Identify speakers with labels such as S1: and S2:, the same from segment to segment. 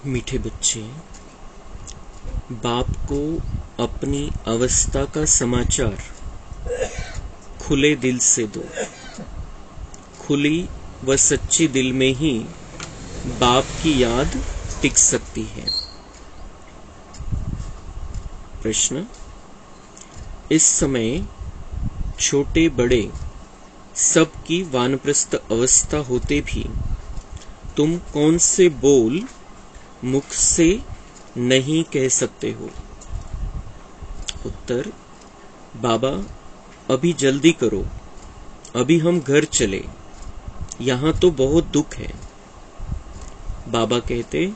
S1: मीठे बच्चे, बाप को अपनी अवस्था का समाचार खुले दिल से दो। खुली व सच्ची दिल में ही बाप की याद टिक सकती है। प्रश्न: इस समय छोटे बड़े सबकी वानप्रस्थ अवस्था होते भी तुम कौन से बोल मुख से नहीं कह सकते हो? उत्तर: बाबा, अभी जल्दी करो, अभी हम घर चले, यहाँ तो बहुत दुख है। बाबा कहते,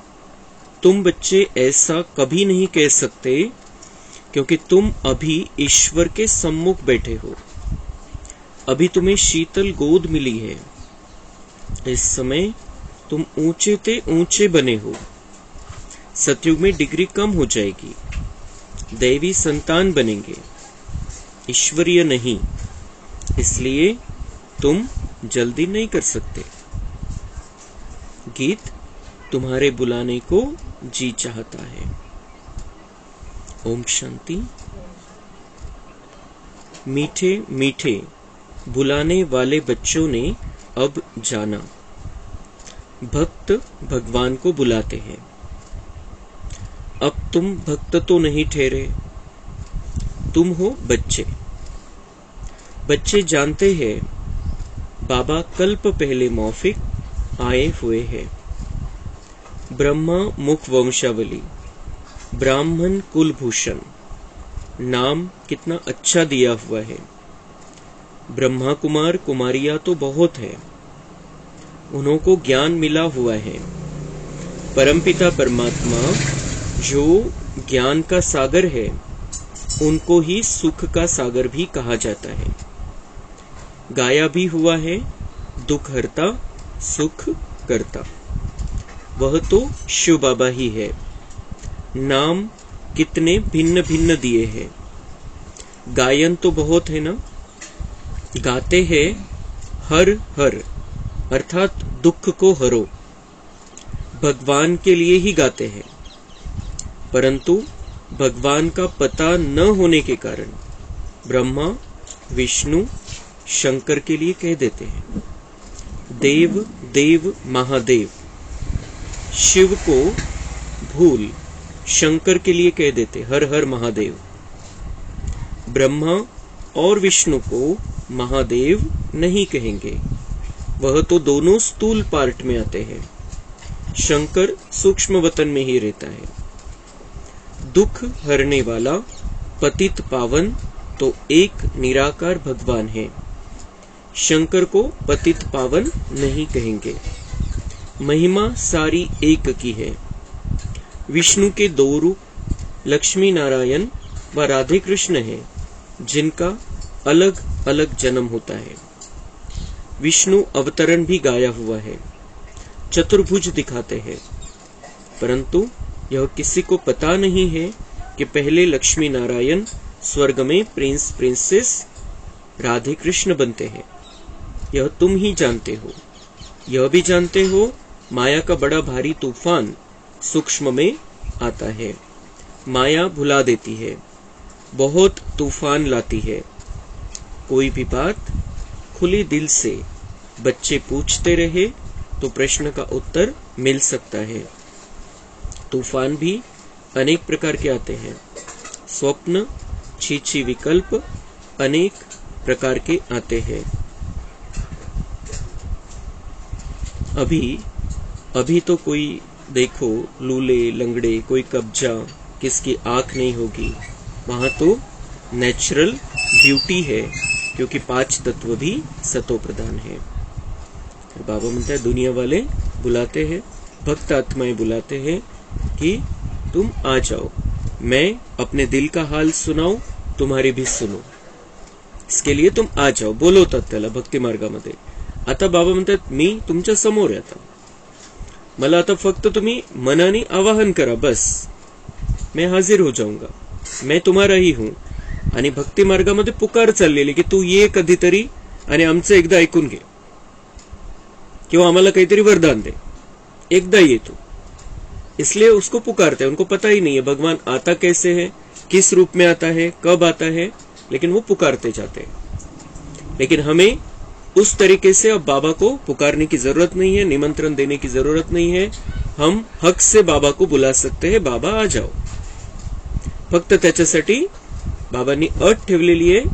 S1: तुम बच्चे ऐसा कभी नहीं कह सकते, क्योंकि तुम अभी ईश्वर के सम्मुख बैठे हो। अभी तुम्हें शीतल गोद मिली है। इस समय तुम ऊंचे ते ऊंचे बने हो। सतयुग में डिग्री कम हो जाएगी, दैवी संतान बनेंगे, ईश्वरीय नहीं। इसलिए तुम जल्दी नहीं कर सकते। गीत तुम्हारे बुलाने को जी चाहता है। ओम शांति। मीठे मीठे बुलाने वाले बच्चों ने अब जाना, भक्त भगवान को बुलाते हैं। अब तुम भक्त तो नहीं ठहरे, तुम हो बच्चे। बच्चे जानते हैं बाबा कल्प पहले मौफिक आए हुए हैं। ब्रह्मा मुख वंशावली, ब्राह्मण कुलभूषण, नाम कितना अच्छा दिया हुआ है। ब्रह्मा कुमार कुमारियां तो बहुत है, उनको ज्ञान मिला हुआ है। परमपिता परमात्मा जो ज्ञान का सागर है, उनको ही सुख का सागर भी कहा जाता है। गाया भी हुआ है, दुख हरता सुख करता। वह तो शिव बाबा ही है। नाम कितने भिन्न भिन्न दिए हैं। गायन तो बहुत है ना। गाते हैं हर हर, अर्थात दुख को हरो। भगवान के लिए ही गाते हैं, परंतु भगवान का पता न होने के कारण ब्रह्मा विष्णु शंकर के लिए कह देते हैं। देव देव महादेव, शिव को भूल शंकर के लिए कह देते हर हर महादेव। ब्रह्मा और विष्णु को महादेव नहीं कहेंगे, वह तो दोनों स्थूल पार्ट में आते हैं। शंकर सूक्ष्म वतन में ही रहता है। दुख हरने वाला पतित पावन तो एक निराकार भगवान है। शंकर को पतित पावन नहीं कहेंगे। महिमा सारी एक की है। विष्णु के दो रूप लक्ष्मी नारायण व राधे कृष्ण है, जिनका अलग अलग जन्म होता है। विष्णु अवतरण भी गाया हुआ है, चतुर्भुज दिखाते हैं, परंतु यह किसी को पता नहीं है कि पहले लक्ष्मी नारायण स्वर्ग में प्रिंस प्रिंसेस राधे कृष्ण बनते हैं। यह तुम ही जानते हो। यह भी जानते हो माया का बड़ा भारी तूफान सूक्ष्म में आता है। माया भुला देती है, बहुत तूफान लाती है। कोई भी बात खुले दिल से बच्चे पूछते रहे तो प्रश्न का उत्तर मिल सकता है। तूफान भी अनेक प्रकार के आते हैं। स्वप्न छीछी विकल्प अनेक प्रकार के आते हैं। अभी तो कोई देखो लूले लंगड़े, कोई कब्जा, किसकी आंख नहीं होगी, वहां तो नेचुरल ब्यूटी है, क्योंकि 5 तत्व भी सतो प्रधान है। बाबा म्हणता है दुनिया वाले बुलाते हैं, भक्त आत्माएं बुलाते हैं कि तुम आ जाओ, मैं अपने दिल का हाल सुनाऊ, तुम्हारी भी सुनो, इसके लिए तुम आ जाओ, बोलवतात त्याला भक्ती मार्गामध्ये। आता बाबा म्हणतात मी तुमच्या समोर आहे, आता मला आता फक्त तुम्ही मनाने आवाहन करा, बस मैं हाजिर हो जाऊंगा, मैं तुम्हारा ही हूं। आणि भक्ती मार्गामध्ये पुकार चाललेली की तू ये कधीतरी आणि आमचं एकदा ऐकून घे, किंवा आम्हाला काहीतरी वरदान दे, एकदा ये तू। इसलिए उसको पुकारते हैं। उनको पता ही नहीं है भगवान आता कैसे है, किस रूप में आता है, कब आता है, लेकिन वो पुकारते जाते हैं। लेकिन हमें उस तरीके से अब बाबा को पुकारने की जरूरत नहीं है, निमंत्रण देने की जरूरत नहीं है। हम हक से बाबा को बुला सकते हैं, बाबा आ जाओ। फक्त त्याच्यासाठी बाबांनी अट ठेवलेली आहे,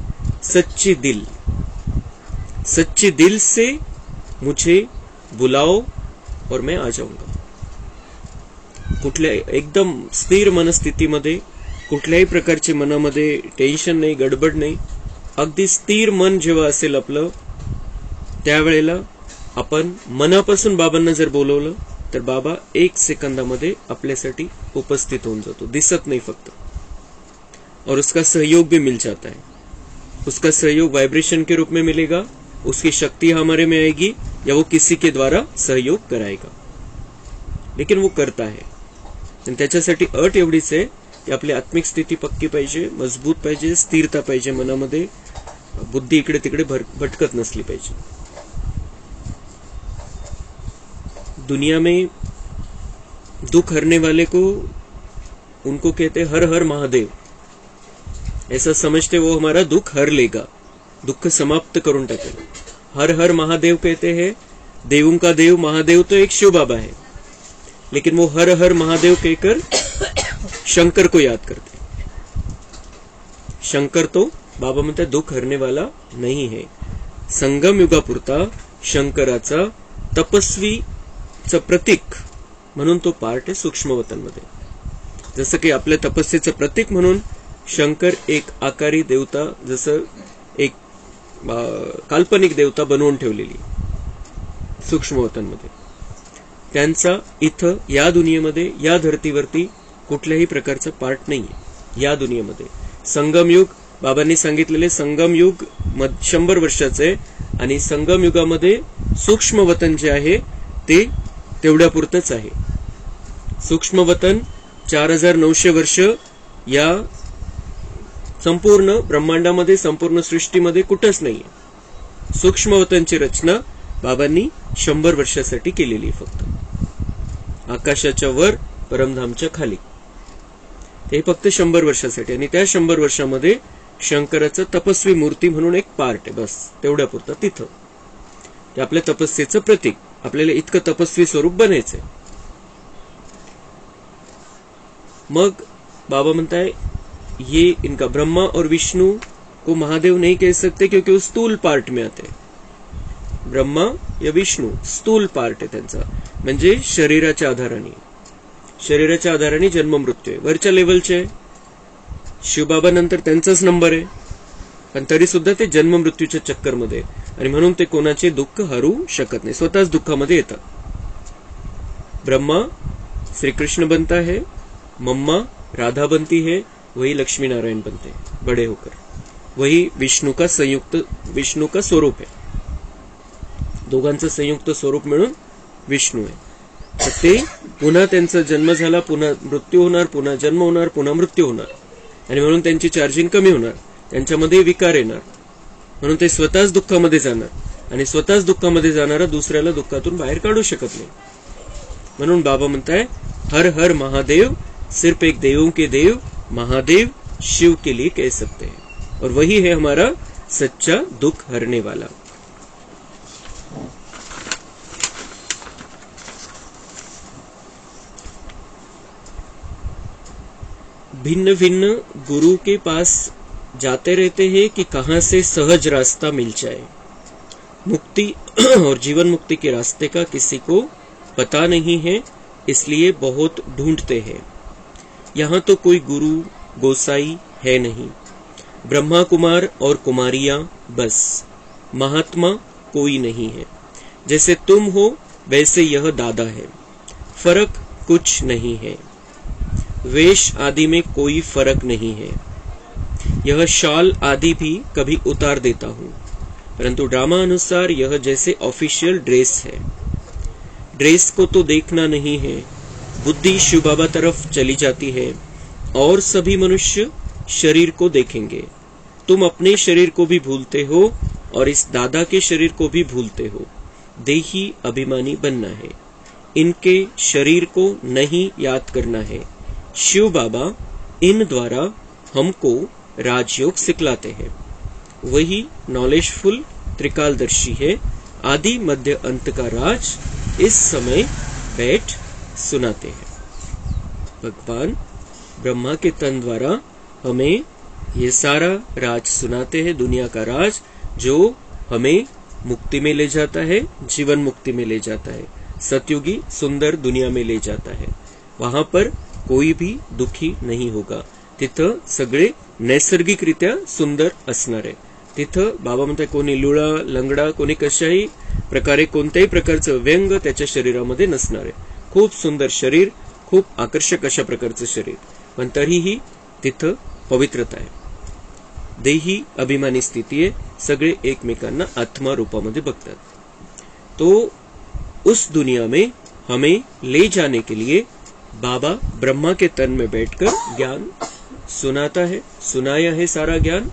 S1: सच्ची दिल, सच्ची दिल से मुझे बुलाओ और मैं आ जाऊंगा। कुठल्या एकदम स्थिर मनस्थितीमध्ये, कुठल्याही प्रकारची मनामध्ये टेन्शन नाही, गडबड नाही, अगदी स्थिर मन जेव्हा असेल आपलं, त्यावेळेला आपण मनापासून बाबांना जर बोलवलं तर बाबा 1 सेकंदामध्ये आपल्यासाठी उपस्थित होऊन जातो, दिसत नाही फक्त। और उसका सहयोग भी मिल जाता है। उसका सहयोग वाइब्रेशन के रूप में मिलेगा, उसकी शक्ति हमारे में आएगी, या वो किसी के द्वारा सहयोग कराएगा, लेकिन वो करता है। आणि त्याच्यासाठी अट एवढीच आहे की आपली आत्मिक स्थिती पक्की पाहिजे, मजबूत पाहिजे, स्थिरता पाहिजे मनामध्ये, बुद्धी इकडे तिकडे भटकत नसली पाहिजे। दुनिया में दुख हरने वाले को उनको कहते हर हर महादेव, ऐसा समझते वो हमारा दुख हर लेगा, दुख समाप्त करून टाकेल। हर हर महादेव कहते हैं, देवों का देव महादेव तो एक शिव बाबा है, लेकिन वो हर हर महादेव कहकर शंकर को याद करते। शंकर तो बाबा म्हणतात दुख हरने वाला नहीं है। संगम युगापुरता शंकराचा तपस्वीचं प्रतीक म्हणून तो पार्ट आहे सूक्ष्मवतनमध्ये। जसं की आपल्या तपस्येचं प्रतीक म्हणून शंकर एक आकारी देवता, जसं एक काल्पनिक देवता बनवून ठेवलेली सूक्ष्मवतनमध्ये, त्यांचा इथं या दुनियेमध्ये, या धर्तीवरती कुठल्याही प्रकारचा पार्ट नाहीये। या दुनियेमध्ये संगमयुग, बाबांनी सांगितलेले संगमयुग 100 वर्षाचे आहे, आणि संगम युगामध्ये सूक्ष्मवतन जे आहे ते तेवढ्यापुरतच आहे। सूक्ष्मवतन 4900 वर्ष या संपूर्ण ब्रह्मांडामध्ये, संपूर्ण सृष्टीमध्ये कुठंच नाहीये। सूक्ष्मवतनची रचना बाबांनी 100 वर्षासाठी केलेली आहे फक्त, आकाशाच्या वर परमधामच्या खाली, ते फक्त 100 वर्षासाठी। आणि त्या 100 वर्षामध्ये शंकराचं तपस्वी मूर्ती म्हणून एक पार्ट आहे, बस तेवढ्यापुरतं तिथं। ते आपल्या तपस्येचं प्रतीक, आपल्याला इतकं तपस्वी स्वरूप बनायचंय। मग बाबा म्हणताय ये इनका ब्रह्मा और विष्णु को महादेव नहीं कह सकते क्योंकि वो स्थूल पार्ट में आते हैं। ब्रह्मा या विष्णू स्थूल पार्ट आहे त्यांचा, म्हणजे शरीराच्या आधाराने, शरीराच्या आधाराने जन्म मृत्यू आहे। वरच्या लेवलचे शिवबाबा नंतर त्यांचाच नंबर आहे, पण तरी सुद्धा ते जन्म मृत्यूच्या चक्करमध्ये, आणि म्हणून ते कोणाचे दुःख हरू शकत नाही, स्वतःच दुःखामध्ये येतात। ब्रह्मा श्री कृष्ण बनता है, मम्मा राधा बनती है, वही लक्ष्मी नारायण बनते हैं बड़े होकर, वही विष्णू का स्वरूप है। दोघांचं संयुक्त स्वरूप मिळून विष्णू आहे। तर ते पुन्हा त्यांचा जन्म झाला, पुन्हा मृत्यू होणार, पुन्हा जन्म होणार, पुन्हा मृत्यू होणार, आणि म्हणून त्यांची चार्जिंग कमी होणार, त्यांच्यामध्ये विकार येणार, म्हणून ते स्वतःच दुःखामध्ये जाणार, आणि स्वतःच दुःखामध्ये जाणारा दुसऱ्याला दुःखातून बाहेर काढू शकत नाही। म्हणून बाबा म्हणताय हर हर महादेव, सिर्फ एक देवों के देव महादेव शिव के लिए कह सकते हैं, और वही है हमारा सच्चा दुख हरने वाला। भिन्न भिन्न गुरु के पास जाते रहते हैं कि कहां से सहज रास्ता मिल जाए। मुक्ति और जीवन मुक्ति के रास्ते का किसी को पता नहीं है, इसलिए बहुत ढूंढते हैं। यहाँ तो कोई गुरु गोसाई है नहीं, ब्रह्मा कुमार और कुमारियां बस, महात्मा कोई नहीं है। जैसे तुम हो वैसे यह दादा है, फर्क कुछ नहीं है। वेश आदि में कोई फर्क नहीं है। यह शाल आदि भी कभी उतार देता हूँ, परंतु ड्रामा अनुसार यह जैसे ऑफिशियल ड्रेस है। ड्रेस को तो देखना नहीं है, बुद्धि शिव बाबा तरफ चली जाती है, और सभी मनुष्य शरीर को देखेंगे। तुम अपने शरीर को भी भूलते हो और इस दादा के शरीर को भी भूलते हो। देही अभिमानी बनना है, इनके शरीर को नहीं याद करना है। शिव बाबा इन द्वारा हमको राजयोग सिखलाते हैं। वही नॉलेजफुल त्रिकालदर्शी है। आदि मध्य अंत का राज इस समय बैठ सुनाते हैं। भगवान ब्रह्मा के तन द्वारा हमें ये सारा राज सुनाते हैं, दुनिया का राज जो हमें मुक्ति में ले जाता है, जीवन मुक्ति में ले जाता है, सतयुगी सुंदर दुनिया में ले जाता है। वहां पर कोई भी दुखी नहीं होगा। तिथं सगळे नैसर्गिकरित्या सुंदर असणार आहे। तिथं बाबा म्हणतात कोणी लुळा लंगडा कोणी कशाही प्रकारे कोणत्याही प्रकारचं व्यंग त्याच्या शरीरामध्ये नसणार आहे। खूप सुंदर शरीर, खूप आकर्षक अशा प्रकारचं शरीर, पण तरीही तिथं पवित्रता आहे। देही अभिमानी स्थिती है, सगळे एकमेकांना आत्मा रूपामध्ये बघतात। तो उस दुनिया में हमें ले जाने के लिए बाबा ब्रह्मा के तन में बैठकर ज्ञान सुनाता है, सुनाया है सारा ज्ञान।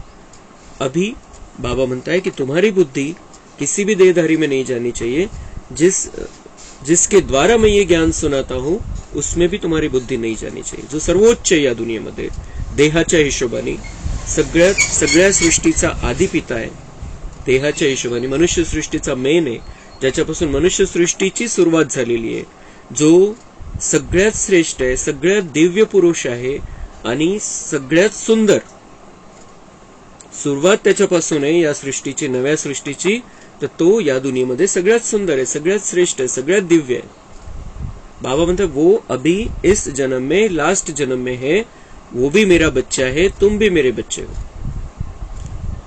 S1: अभी बाबा म्हणता है कि तुम्हारी बुद्धि किसी भी देहधारी में नहीं जानी चाहिए। जिसके द्वारा मैं ये ज्ञान सुनाता हूं उसमें भी तुम्हारी बुद्धि नहीं जानी चाहिए। जो सर्वोच्च या दुनियेमध्ये देहाच्या हिशोबाने सगळ्या सृष्टीचा आदिपिता आहे, देहाच्या हिशोबाने मनुष्य सृष्टीचा मेन आहे, ज्याच्यापासून मनुष्य सृष्टीची सुरुवात झालेली आहे, जो सगळ्यात श्रेष्ठ आहे, सगळ्यात दिव्य पुरुष आहे आणि सगळ्यात सुंदर। सुरुवात त्याच्यापासून आहे या सृष्टीची, नव्या सृष्टीची, तर तो या दुनियेमध्ये सगळ्यात सुंदर आहे, सगळ्यात श्रेष्ठ आहे, सगळ्यात दिव्य आहे। बाबा म्हणते वो अभी इस जन्म में, लास्ट जन्म में है, वो भी मेरा बच्चा है, तुम भी मेरे बच्चे हो।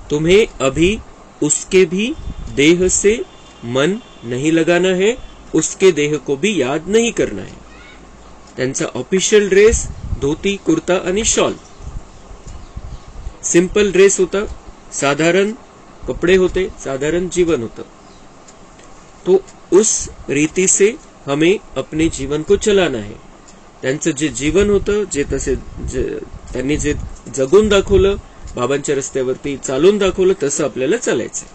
S1: तुम्हें अभी उसके भी देह से मन नहीं लगाना है, उसके देह को भी याद नहीं करना है। त्यांचा ऑफिशियल ड्रेस धोती कुर्ता आणि शॉल, सिंपल ड्रेस होता, साधारण कपड़े होते, साधारण जीवन होता। तो उस रीति से हमें अपने जीवन को चलाना है। त्यांचं जे जीवन होतं, जे तसे त्यांनी जे जगून दाखवलं, बाबांच्या रस्त्यावरती चालून दाखवलं, तसं आपल्याला चालायचं।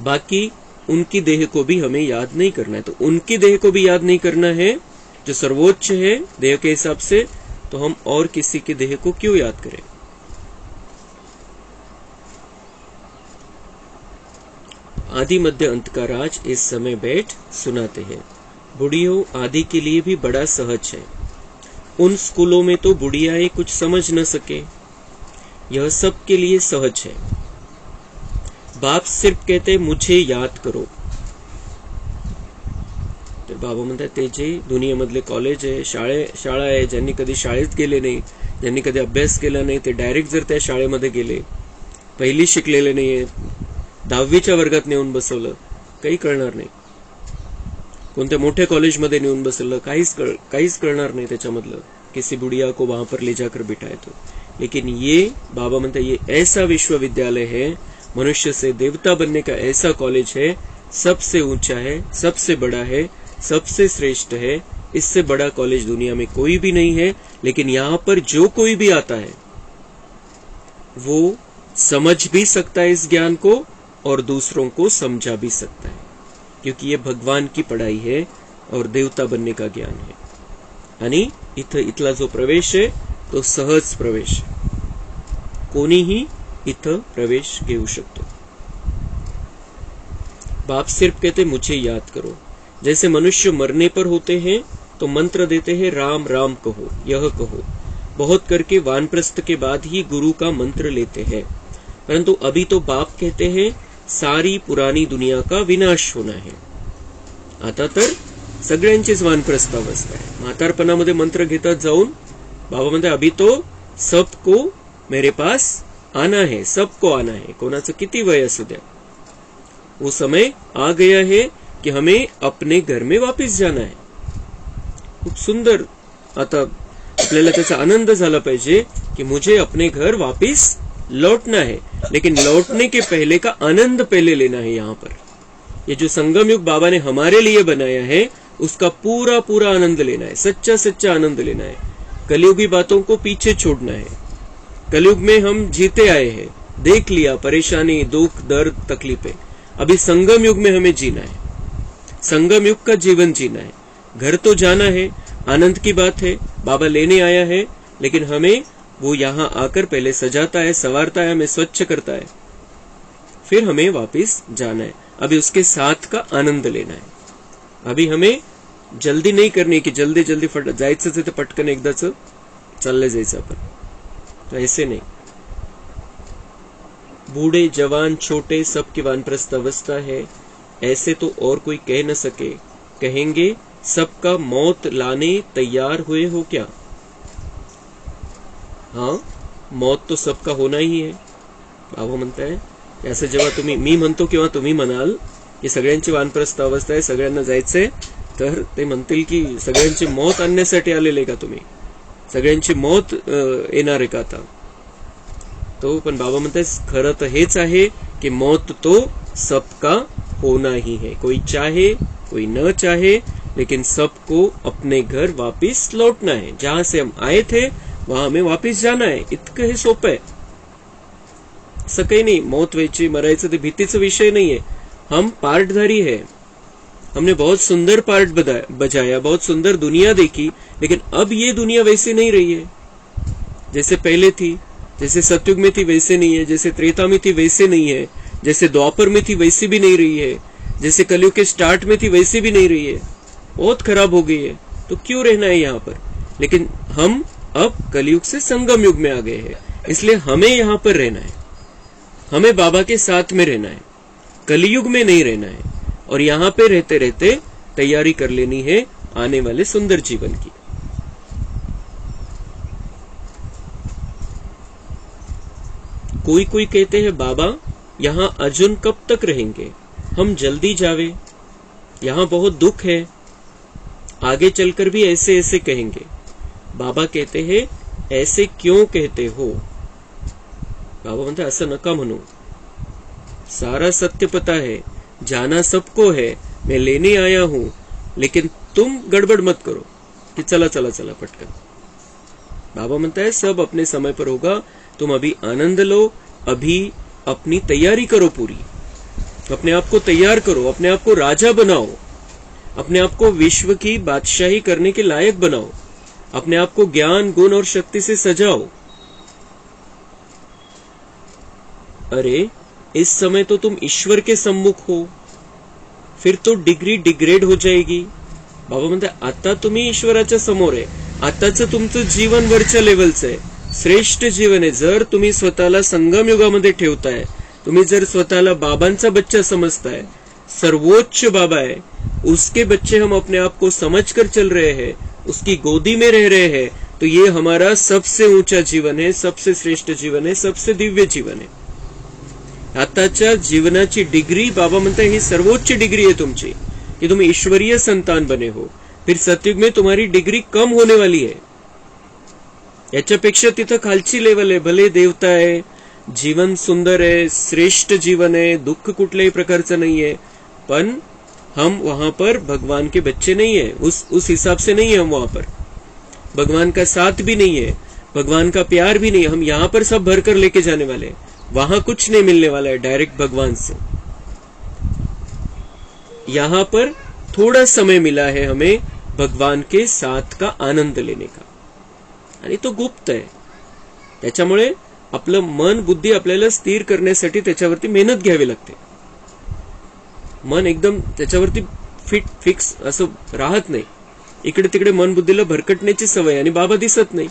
S1: बाकी उनकी देह को भी हमें याद नहीं करना है। तो उनकी देह को भी याद नहीं करना है जो सर्वोच्च है देह के हिसाब से, तो हम और किसी की देह को क्यों याद करें। आदि मध्य अंत का राज इस समय बैठ सुनाते हैं। बुढ़ियों आदि के लिए भी बड़ा सहज है। उन स्कूलों में तो बुढ़ियाएं कुछ समझ न सके, यह सब के लिए सहज है। बाप सिर्फ कहते मुझे याद करो। तर बाबा म्हणतात ते जे दुनियेमधले कॉलेज आहे, शाळा आहे, ज्यांनी कधी शाळेत गेले नाही, ज्यांनी कधी अभ्यास केला नाही, ते डायरेक्ट जर त्या शाळेमध्ये गेले, पहिली शिकलेले नाहीये, 10वीच्या वर्गात नेऊन बसवलं, काही कळणार नाही। कोणत्या मोठ्या कॉलेजमध्ये नेऊन बसवलं, काहीच कळणार नाही त्याच्यामधलं। किसी बुढ़िया को वहां पर ले जाकर बिठाए तो। लेकिन ये बाबा म्हणते ये ऐसा विश्वविद्यालय है, मनुष्य से देवता बनने का ऐसा कॉलेज है, सबसे ऊंचा है, सबसे बड़ा है, सबसे श्रेष्ठ है। इससे बड़ा कॉलेज दुनिया में कोई भी नहीं है। लेकिन यहाँ पर जो कोई भी आता है वो समझ भी सकता है इस ज्ञान को और दूसरों को समझा भी सकता है, क्योंकि ये भगवान की पढ़ाई है और देवता बनने का ज्ञान है। आणि इथला जो प्रवेश है तो सहज प्रवेश है, कोणीही इथं प्रवेश घेऊ शकतो। बाप सिर्फ कहते मुझे याद करो। जैसे मनुष्य मरने पर होते हैं तो मंत्र देते हैं राम राम कहो, यह कहो। बहुत करके वानप्रस्थ के बाद ही गुरु का मंत्र लेते हैं, परंतु अभी तो बाप कहते हैं सारी पुरानी दुनिया का विनाश होना है। आता तर सगळ्यांचीच वानप्रस्थ अवस्था आहे। म्हातारपणामध्ये मंत्र घेतात जाऊन बाबा म्हणते अभी तो सबको मेरे पास आना है, सबको आना है, कोणाचं किती वय असू द्या। वो समय आ गया है कि हमें अपने घर में वापस जाना है। खूप सुंदर आता आपल्याला त्याचा आनंद झाला पाहिजे कि मुझे अपने घर वापस लौटना है, लेकिन लौटने के पहले का आनंद पहले लेना है। यहाँ पर ये जो संगम युग बाबा ने हमारे लिए बनाया है उसका पूरा पूरा आनंद लेना है, सच्चा सच्चा आनंद लेना है। कलयुगी बातों को पीछे छोड़ना है। कलयुग में हम जीते आए हैं, देख लिया परेशानी, दुख, दर्द, तकलीफें। अभी संगम युग में हमें जीना है। संगम युग का जीवन जीना है। घर तो जाना है, आनंद की बात है, बाबा लेने आया है, लेकिन हमें वो यहाँ आकर पहले सजाता है, संवारता है, हमें स्वच्छ करता है, फिर हमें वापस जाना है। अभी उसके साथ का आनंद लेना है। अभी हमें जल्दी नाही करणे की जल्दी जल्दी जायचंच आहे तर पटकन एकदाच चालले जायचं आपण, तो ऐसे नहीं। बूढ़े जवान छोटे सबकी वानप्रस्थ अवस्था है, ऐसे तो और कोई कह न सके, कहेंगे सबका मौत लाने तैयार हुए हो क्या। हाँ, मौत तो सबका होना ही है। बाबा म्हणताय असं जेव्हा तुम्ही, मी म्हणतो किंवा तुम्ही म्हणाल की सगळ्यांची वानप्रस्थ अवस्था आहे, सगळ्यांना जायचंय, तर ते म्हणतील की सगळ्यांची मौत आणण्यासाठी आलेले का तुम्ही, सगळ्यांची मौत येणार आहे का आता। तो पण बाबा म्हणतात खरं तर हेच आहे की मौत तो सबका होना ही है, कोई चाहे कोई न चाहे, लेकिन सबको अपने घर वापस लौटना है। जहां से हम आए थे वहां हमें वापस जाना है, इतकं हे सोपं आहे। असं काही नाही, मौत व्हायची मरायचं ते भीतीचा विषय नहीं है। हम पार्टधारी है, हमने बहुत सुंदर पार्ट बजाया, बहुत सुंदर दुनिया देखी, लेकिन अब ये दुनिया वैसी नहीं रही है जैसे पहले थी। जैसे सतयुग में थी वैसे नहीं है, जैसे त्रेता में थी वैसे नहीं है, जैसे द्वापर में थी वैसी भी नहीं रही है, जैसे कलयुग के स्टार्ट में थी वैसी भी नहीं रही है, बहुत खराब हो गई है। तो क्यों रहना है यहाँ पर। लेकिन हम अब कलयुग से संगम युग में आ गए हैं, इसलिए हमें यहाँ पर रहना है, हमें बाबा के साथ में रहना है, कलयुग में नहीं रहना है। और यहाँ पे रहते रहते तैयारी कर लेनी है आने वाले सुंदर जीवन की। कोई कोई कहते हैं बाबा यहाँ अजून कब तक रहेंगे, हम जल्दी जावे, यहाँ बहुत दुख है, आगे चलकर भी ऐसे ऐसे कहेंगे। बाबा कहते हैं ऐसे क्यों कहते हो। बाबा म्हणते असं नका म्हणू, सारा सत्य पता है, जाना सबको है, मैं लेने आया हूं, लेकिन तुम गड़बड़ मत करो कि चला चला चला पटकन। बाबा म्हणता है सब अपने समय पर होगा, तुम अभी आनंद लो, अभी अपनी तैयारी करो पूरी, अपने आप को तैयार करो, अपने आप को राजा बनाओ, अपने आप को विश्व की बादशाही करने के लायक बनाओ, अपने आप को ज्ञान गुण और शक्ति से सजाओ। अरे इस समय तो तुम ईश्वर के सम्मुख हो, फिर तो डिग्री डिग्रेड हो जाएगी। बाबा म्हणते आता तुम्ही ईश्वराच्या समोर आहे, आताचं तुमचं जीवन वरच्या लेवलचं आहे, श्रेष्ठ जीवन आहे। जर तुम्ही स्वतःला संगम युगामध्ये ठेवताय, तुम्ही जर स्वतःला बाबांचा बच्चा समजताय, सर्वोच्च बाबा है, उसके बच्चे हम अपने आप को समझकर चल रहे हैं, उसकी गोदी में रह रहे हैं, तो ये हमारा सबसे ऊंचा जीवन है, सबसे श्रेष्ठ जीवन है, सबसे दिव्य जीवन है। आताच्या जीवनाची डिग्री बाबा म्हणते ही सर्वोच्च डिग्री है तुमची, कि तुम ईश्वरीय संतान बने हो। फिर सतयुग में तुम्हारी डिग्री कम होने वाली है, याच्यापेक्षा तिथं खालची लेवल है। भले देवता है, जीवन सुंदर है, श्रेष्ठ जीवन है, दुःख कुठल्याही प्रकारचं नहीं है, पण हम वहां पर भगवान के बच्चे नहीं है, उस हिसाब से नहीं है। हम वहां पर भगवान का साथ भी नहीं है, भगवान का प्यार भी नहीं है। हम यहाँ पर सब भरकर लेके जाने वाले हैं, वहां कुछ नहीं मिलने वाला है डायरेक्ट भगवान से। यहाँ पर थोड़ा समय मिला है हमें भगवान के साथ का आनंद लेने का, आणि तो गुप्त आहे। त्याच्यामुळे आपलं मन बुद्धी आपल्याला स्थिर करण्यासाठी त्याच्यावरती मेहनत घ्यावी लागते। मन एकदम त्याच्यावरती फिक्स असं राहत नाही, इकडे तिकडे मन बुद्धीला भरकटण्याची सवय, आणि बाबा दिसत नाही,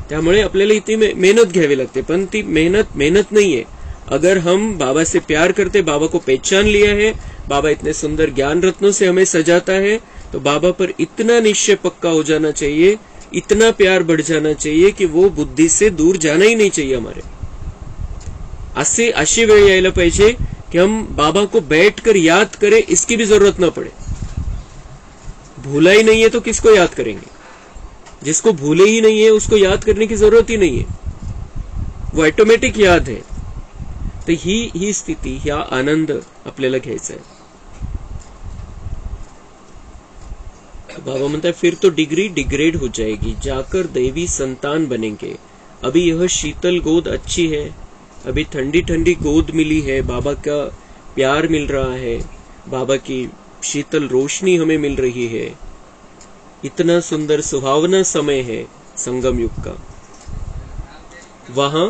S1: त्यामुळे आपल्याला इतनी मेहनत घ्यावी लगते। पण ती मेहनत नहीं है। अगर हम बाबा से प्यार करते, बाबा को पहचान लिया है, बाबा इतने सुंदर ज्ञान रत्नों से हमें सजाता है, तो बाबा पर इतना निश्चय पक्का हो जाना चाहिए, इतना प्यार बढ़ जाना चाहिए कि वो बुद्धि से दूर जाना ही नहीं चाहिए हमारे। अशी वेळ यायला पाहिजे कि हम बाबा को बैठकर याद करें, इसकी भी जरूरत ना पड़े। भूला ही नहीं है तो किसको याद करेंगे, जिसको भूले ही नहीं है उसको याद करने की जरूरत ही नहीं है, वो ऑटोमेटिक याद है। तो ही स्थिती, हा आनंद आपल्याला घ्यायचा आहे। बाबा म्हणता है फिर तो डिग्री डिग्रेड हो जाएगी, जाकर दैवी संतान बनेंगे। अभी यह शीतल गोद अच्छी है, अभी ठंडी ठंडी गोद मिली है, बाबा का प्यार मिल रहा है, बाबा की शीतल रोशनी हमें मिल रही है, इतना सुंदर सुहावना समय है संगम युग का। वहां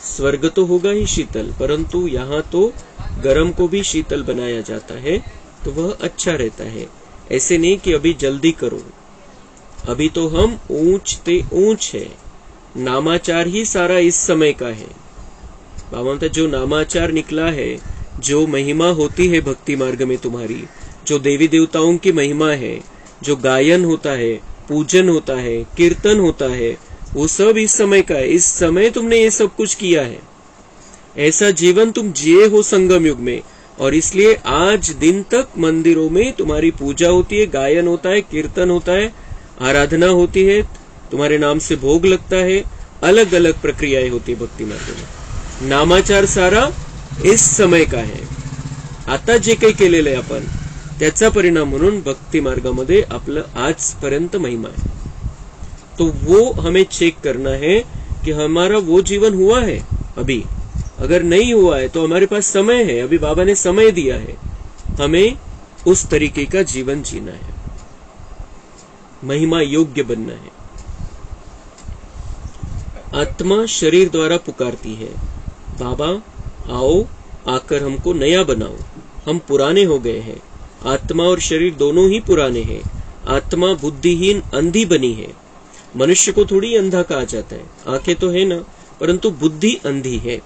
S1: स्वर्ग तो होगा ही शीतल, परंतु यहाँ तो गर्म को भी शीतल बनाया जाता है, तो वह अच्छा रहता है। ऐसे नहीं कि अभी जल्दी करो, अभी तो हम ऊंचते ऊंच है, नामाचार ही सारा इस समय का है। बाबा मतलब जो नामाचार निकला है, जो महिमा होती है भक्ति मार्ग में तुम्हारी, जो देवी देवताओं की महिमा है, जो गायन होता है, पूजन होता है, कीर्तन होता है, वो सब इस समय का है। इस समय तुमने ये सब कुछ किया है, ऐसा जीवन तुम जिए हो संगम युग में, और इसलिए आज दिन तक मंदिरों में तुम्हारी पूजा होती है, गायन होता है, कीर्तन होता है, आराधना होती है, तुम्हारे नाम से भोग लगता है, अलग अलग प्रक्रियाएं होती है भक्ती मार्ग में। नामाचार सारा इस समय का है। आता जे काही केलेलं आहे आपण, त्याचा परिणाम म्हणून भक्ती मार्गामध्ये आपलं आजपर्यंत महिमा है। तो वो हमें चेक करना है कि हमारा वो जीवन हुआ है अभी। अगर नहीं हुआ है तो हमारे पास समय है, अभी बाबा ने समय दिया है, हमें उस तरीके का जीवन जीना है, महिमा योग्य बनना है। आत्मा शरीर द्वारा पुकारती है, बाबा आओ, आकर हमको नया बनाओ, हम पुराने हो गए हैं। आत्मा और शरीर दोनों ही पुराने हैं। आत्मा बुद्धिहीन अंधी बनी है। मनुष्य को थोड़ी अंधा कहा जाता है, आंखें तो है ना, परंतु बुद्धि अंधी है।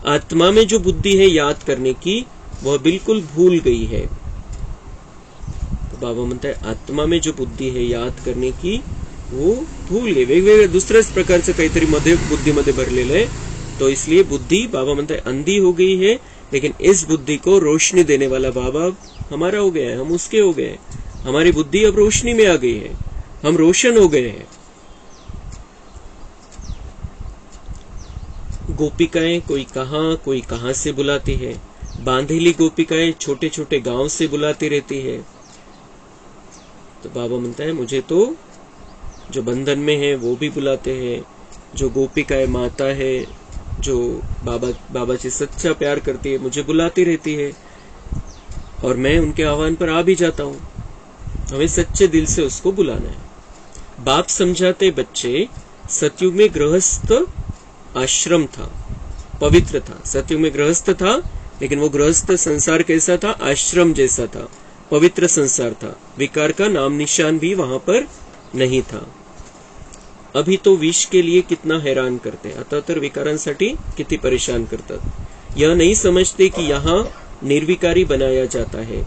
S1: आत्मा में जो बुद्धि है याद करने की, वह बिल्कुल भूल गई है। तो बाबा म्हणता है आत्मा में जो बुद्धि है याद करने की, वो भूल गई। वेगवेगळ्या दुसऱ्याच प्रकारचं काहीतरी मध्ये बुद्धीमध्ये भरलेलं आहे, तो इसलिए बुद्धि बाबा म्हणता है अंधी हो गई है। लेकिन इस बुद्धि को रोशनी देने वाला बाबा हमारा हो गया है, हम उसके हो गए। हमारी बुद्धि अब रोशनी में आ गई है, हम रोशन हो गए हैं। गोपिकाएं कोई कहां से बुलाती है। बांधेली गोपिकाएं छोटे छोटे गांव से बुलाती रहती है। तो बाबा म्हणता है मुझे तो जो बंधन में है वो भी बुलाते हैं, जो गोपिकाएं माता है, जो बाबा से सच्चा प्यार करती है, मुझे बुलाती रहती है, और मैं उनके आह्वान पर आ भी जाता हूँ। हमें सच्चे दिल से उसको बुलाना है। बाप समझाते बच्चे, सतयुग में गृहस्थ आश्रम था, पवित्र था। सतयुग में गृहस्थ था, लेकिन वो गृहस्थ संसार कैसा था? आश्रम जैसा था, पवित्र संसार था। विकार का नाम निशान भी वहां पर नहीं था। अभी तो विष के लिए कितना हैरान करते, आता तर विकारांसाठी किती परेशान करतात। यह नहीं समझते कि यहाँ निर्विकारी बनाया जाता है।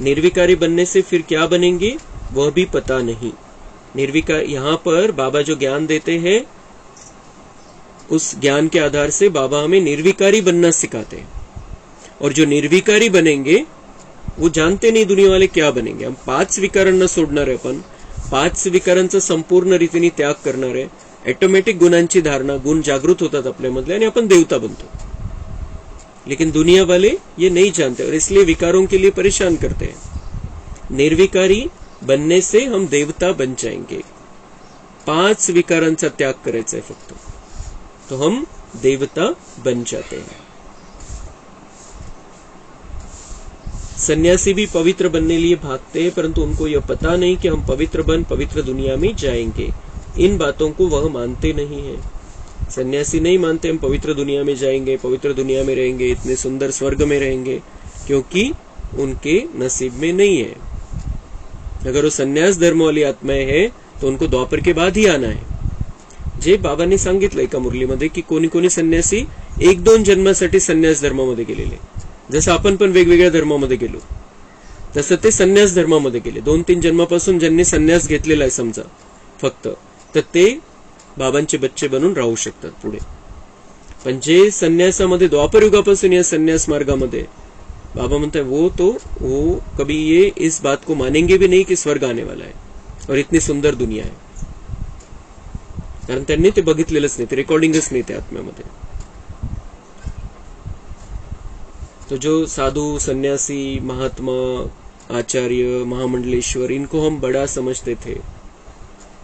S1: निर्विकारी बनने से फिर क्या बनेंगे वह भी पता नहीं। निर्विकार यहाँ पर बाबा जो ज्ञान देते हैं, उस ज्ञान के आधार से बाबा हमें निर्विकारी बनना सिखाते हैं। और जो निर्विकारी बनेंगे वो जानते नहीं दुनिया वाले क्या बनेंगे। हम 5 विकारांना सोडणार आहे, पण 5 विकारांचा संपूर्ण रीतीने त्याग करणार आहे। ऑटोमॅटिक गुणांची धारणा, गुण जागृत होतात आपल्यामधले आणि आपण देवता बनतो। लेकिन दुनिया वाले ये नहीं जानते और इसलिए विकारों के लिए परेशान करते हैं। निर्विकारी बनने से हम देवता बन जाएंगे। 5 विकारांचा त्याग करायचा है फक्त, तो हम देवता बन जाते हैं। सन्यासी भी पवित्र बनने लिए भागते हैं, परंतु उनको यह पता नहीं कि हम पवित्र बन पवित्र दुनिया में जाएंगे। इन बातों को वह मानते नहीं है। सन्यासी नहीं मानते हम पवित्र दुनिया में जाएंगे, पवित्र दुनिया में रहेंगे, इतने सुंदर स्वर्ग में रहेंगे, क्योंकि उनके नसीब में नहीं है। अगर वो सन्यास धर्म वाली आत्माएं है तो उनको द्वापर के बाद ही आना है। जे बाबांनी सांगितलंय का मुरलीमध्ये की कोणी कोणी सन्यासी 1-2 जन्मासाठी सन्यास धर्मामध्ये गेलेले, जसं आपण पण वेगवेगळ्या धर्मामध्ये गेलो तसं ते संन्यास धर्मामध्ये गेले। 2-3 जन्मापासून ज्यांनी संन्यास घेतलेला आहे समजा फक्त, तर ते बाबांचे बच्चे बनून राहू शकतात पुढे। पण जे संन्यासामध्ये द्वापर युगापासून या संन्यास मार्गामध्ये, बाबा म्हणते वो कभी ये इस बात को मानेंगे भी नहीं कि स्वर्ग आने वाला है और इतनी सुंदर दुनिया है, कारण त्यांनी ते बघितलेलंच नाही, ते रेकॉर्डिंगच नाही त्या आत्म्यामध्ये। तो जो साधु, सन्यासी, महात्मा, आचार्य, महामंडलेश्वर, इनको हम बड़ा समझते थे।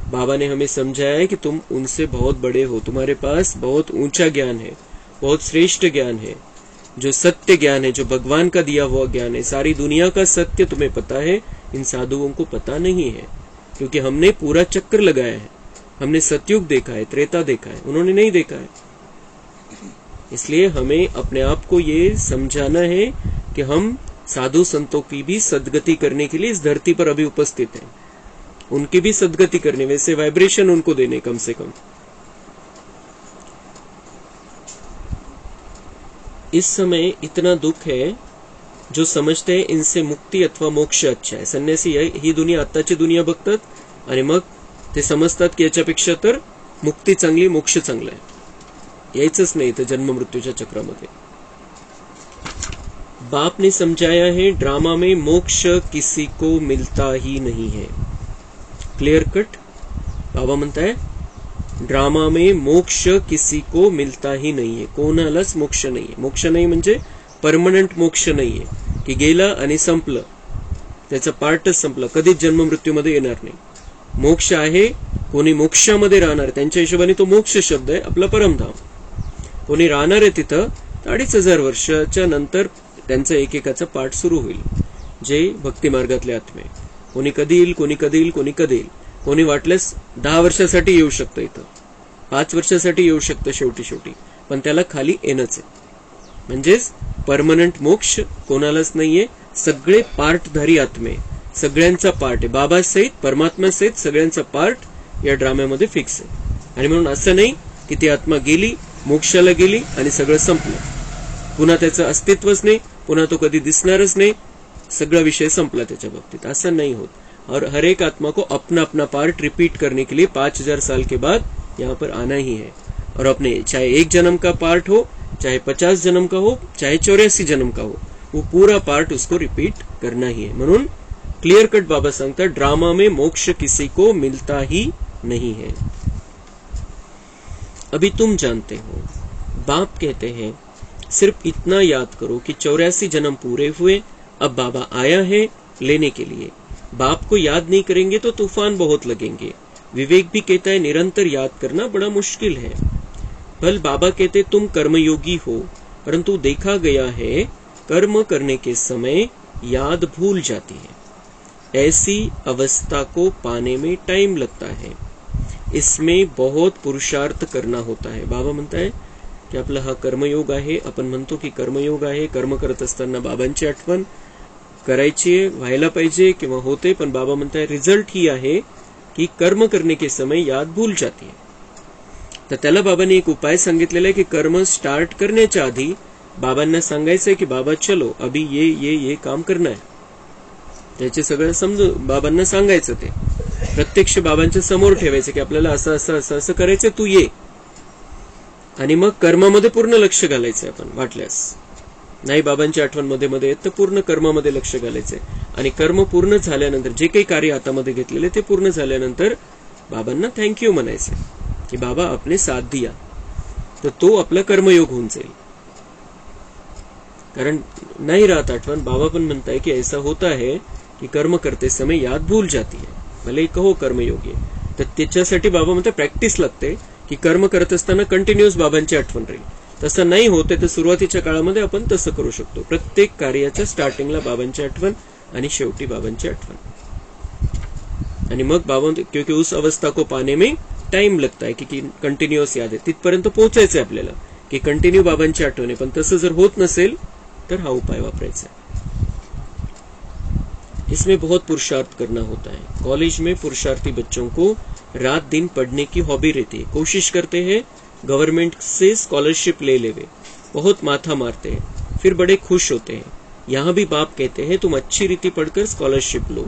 S1: बाबा ने हमें समझाया है कि तुम उनसे बहुत बड़े हो, तुम्हारे पास बहुत ऊंचा ज्ञान है, बहुत श्रेष्ठ ज्ञान है। जो सत्य ज्ञान है, जो भगवान का दिया हुआ ज्ञान है, सारी दुनिया का सत्य तुम्हें पता है, इन साधुओं को पता नहीं है, क्योंकि हमने पूरा चक्कर लगाया है। हमने सतयुग देखा है, त्रेता देखा है, उन्होंने नहीं देखा है। इसलिए हमें अपने आप को ये समझाना है कि हम साधु संतों की भी सद्गति करने के लिए इस धरती पर अभी उपस्थित हैं, उनकी भी सद्गति करने, वैसे वाइब्रेशन उनको देने कम से कम। इस समय इतना दुख है, जो समजते हैं इनसे मुक्ती अथवा मोक्ष अच्छा आहे. संन्यासी ही दुनिया, आत्ताची दुनिया बघतात आणि मग ते समजतात की याच्यापेक्षा तर मुक्ती चांगली, मोक्ष चांगला आहे. यायचंच नाही इथं जन्म मृत्यूच्या चक्रामध्ये. बाप ने समझाया है, ड्रामा में मोक्ष किसी को मिलता ही नहीं है. क्लियर कट बाबा म्हणताय, ड्रामा में मोक्ष किसी को मिलता ही नहीं है. कोणालाच मोक्ष नाहीये. मोक्ष नाही म्हणजे परमनंट मोक्ष नाहीये की गेला आणि संपलं, त्याचा पार्टच संपला, कधीच जन्म मृत्यूमध्ये येणार नाही. मोक्ष आहे, कोणी मोक्षामध्ये राहणार, त्यांच्या हिशोबाने तो मोक्ष शब्द आहे आपला परमधाम. कोणी राहणार आहे तिथं 2500 वर्षाच्या नंतर त्यांचा एकेकाचा पाठ सुरू होईल, जे भक्ती मार्गातले आत्मे. कोणी कधी येईल, कोणी कधी येईल, कोणी कधी येईल. कोणी वाटल्यास 10 वर्षासाठी येऊ शकतं, इथं 5 वर्षासाठी येऊ शकतं शेवटी, पण त्याला खाली येणंच आहे. म्हणजेच परमनंट मोक्ष कोणालाच नाहीये. सगळे पार्टधारी आत्मे, सगळ्यांचा पार्ट आहे, बाबा सहित, परमात्मा सहित सगळ्यांचा पार्ट या ड्राम्यामध्ये फिक्स आहे. आणि म्हणून असं नाही की ती आत्मा गेली, मोक्षाला गेली आणि सगळं संपलं, पुन्हा त्याचं अस्तित्वच नाही, पुन्हा तो कधी दिसणारच नाही, सगळा विषय संपला त्याच्या बाबतीत. असं नहीं होत. और हर एक आत्मा को अपना अपना पार्ट रिपीट करने के लिए 5000 साल के बाद यहाँ पर आना ही है. और अपने चाहे 1 जन्म का पार्ट हो, चाहे 50 जन्म का हो, चाहे 84 जन्म का हो, वो पूरा पार्ट उसको रिपीट करना ही है. म्हणून क्लियर कट बाबा सांगतात, ड्रामा में मोक्ष किसी को मिलता ही नहीं है. अभी तुम जानते हो. बाप कहते हैं, सिर्फ इतना याद करो कि 84 जन्म पूरे हुए, अब बाबा आया है लेने के लिए. बाप को याद नहीं करेंगे तो तूफान बहुत लगेंगे. विवेक भी कहता है, निरंतर याद करना बड़ा मुश्किल है. भल बाबा कहते, तुम कर्मयोगी हो, परंतु देखा गया है कर्म करने के समय याद भूल जाती है. ऐसी अवस्था को पाने में टाइम लगता है. इसमें बहुत पुरुषार्थ करना होता है. बाबा म्हणता है की आपला हा कर्मयोग आहे. आपण म्हणतो की कर्मयोग आहे, कर्म करत असताना बाबांची आठवण करायची आहे, व्हायला पाहिजे किंवा होते. पण बाबा म्हणताय रिझल्ट ही आहे की कर्म करने के समय याद भूल जाती है. तर त्याला बाबांनी एक उपाय सांगितलेला आहे की कर्म स्टार्ट करण्याच्या आधी बाबांना सांगायचंय की बाबा चलो अभी ये काम करना है. त्याचे सगळं समजून बाबांना सांगायचं, ते प्रत्यक्ष बाबांच्या समोर ठेवायचं की आपल्याला असं असं असं असं करायचं, तू ये. आणि मग कर्मामध्ये पूर्ण लक्ष घालायचंय. आपण वाटल्यास नाही बाबांची आठवण मध्ये मध्ये येत तर पूर्ण कर्मामध्ये लक्ष घालायचंय. आणि कर्म पूर्ण झाल्यानंतर जे काही कार्य हातामध्ये घेतलेले ते पूर्ण झाल्यानंतर बाबांना थँक्यू म्हणायचंय की बाबा आपने साथ दिया. तर तो आपला कर्मयोग होऊन जाईल. कारण नाही राहत आठवण. बाबा पण म्हणताय की ऐसा होता है की कर्म करते समय याद भूल जाती है, भले कहो कर्मयोगी. तर त्याच्यासाठी बाबा म्हणतात प्रॅक्टिस लागते की कर्म करत असताना कंटिन्युअस बाबांची आठवण राहील. तसं नाही होते तर सुरुवातीच्या काळामध्ये आपण तसं करू शकतो. प्रत्येक कार्याच्या स्टार्टिंगला बाबांची आठवण आणि शेवटी बाबांची आठवण. आणि मग बाबा, क्योंकि उस अवस्था को पाने में टाइम लगता है की कंटिन्युअस याद आहे, तिथपर्यंत पोहोचायचंय आपल्याला की कंटिन्यू बाबांची आठवण आहे. पण तसं जर होत नसेल तर हा उपाय वापरायचा. इसमें बहुत पुरुषार्थ करना होता है. कॉलेज में पुरुषार्थी बच्चों को रात दिन पढ़ने की हॉबी रहती है. कोशिश करते हैं गवर्नमेंट से स्कॉलरशिप ले लेवे, बहुत माथा मारते हैं, फिर बड़े खुश होते हैं. यहाँ भी बाप कहते हैं तुम अच्छी रीति पढ़कर स्कॉलरशिप लो.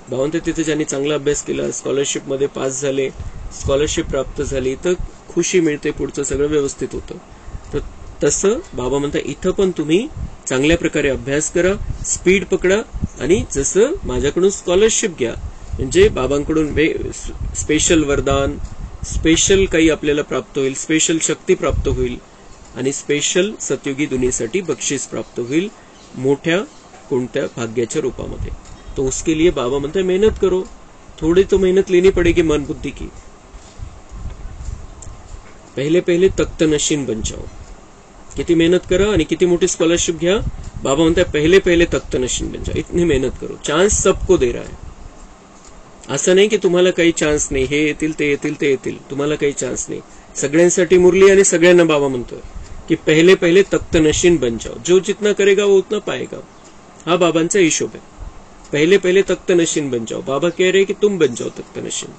S1: भावंत तिथे ज्यांनी चांगला अभ्यास केला, स्कॉलरशिप मध्ये पास झाले, स्कॉलरशिप प्राप्त झाली तर खुशी मिळते, पुढचं सगळं व्यवस्थित होतं. तर तसं बाबा म्हणतात इथं पण तुम्ही चांगल्या प्रकारे अभ्यास करा, स्पीड पकडा आणि जसं माझ्याकडून स्कॉलरशिप घ्या, म्हणजे बाबांकडून स्पेशल वरदान, स्पेशल काही आपल्याला प्राप्त होईल, स्पेशल शक्ती प्राप्त होईल आणि स्पेशल सतयुगी दुनियेसाठी बक्षीस प्राप्त होईल मोठ्या कोणत्या भाग्याच्या रूपामध्ये. तो उसके लिए बाबा म्हणते मेहनत करो, थोड़ी तो मेहनत लेनी पड़ेगी मन बुद्धि की. पहले पहले तख्त नशीन बन जाओ. किती मेहनत करा आणि किती मोठी स्कॉलरशिप घ्या, बाबा म्हणताय पहले पहले तख्त नशीन बन जाओ, इतनी मेहनत करो, चान्स सबको दे रहा है. असं नाही की तुम्हाला काही चान्स नाही, हे येतील ते येतील ते येतील, तुम्हाला काही चान्स नाही. सगळ्यांसाठी मुरली आणि सगळ्यांना बाबा म्हणतोय कि पहले पहले तख्त नशीन बन जाओ, जो जितना करेगा वो उतना पाएगा. हा बाबांचा हिशोब है. पहले पहले तख्त नशीन बन जाओ. बाबा कह रहे कि तुम बन जाओ तख्त नशीन.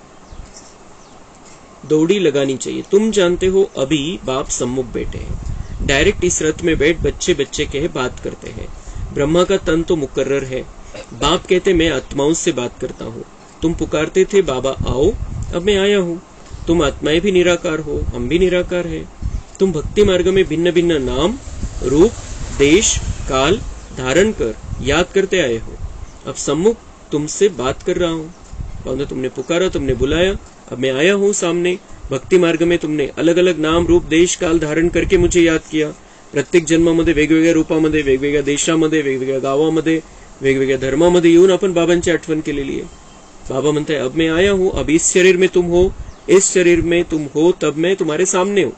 S1: दौड़ी लगानी चाहिए. तुम जानते हो अभी बाप सम्मुख बैठे हैं, डायरेक्ट इस रथ में बैठ बच्चे बच्चे कहे बात करते हैं. ब्रह्मा का तन तो मुकर्रर है. बाप कहते मैं आत्माओं से बात करता हूँ. तुम पुकारते थे बाबा आओ, अब मैं आया हूँ. तुम आत्माएं भी निराकार हो, हम भी निराकार है. तुम भक्ति मार्ग में भिन्न भिन्न नाम रूप देश काल धारण कर याद करते आए हो. अब सम्मुख तुमसे बात कर रहा हूँ. तुमने पुकारा, तुमने बुलाया, अब मैं आया हूँ सामने. भक्ती मार्ग में तुमने अलग अलग नाम रूप देश काल धारण करके मुझे याद किया. प्रत्येक जन्मामध्ये वेगवेगळ्या रूपामध्ये, वेगवेगळ्या देशामध्ये, वेगवेगळ्या गावामध्ये, वेगवेगळ्या धर्मामध्ये येऊन आपण बाबांची आठवण केलेली आहे. बाबा म्हणताय अब मैं आया हूँ, अब इस शरीर में तुम हो, इस शरीर में तुम हो तब मैं तुम्हारे सामने हूँ.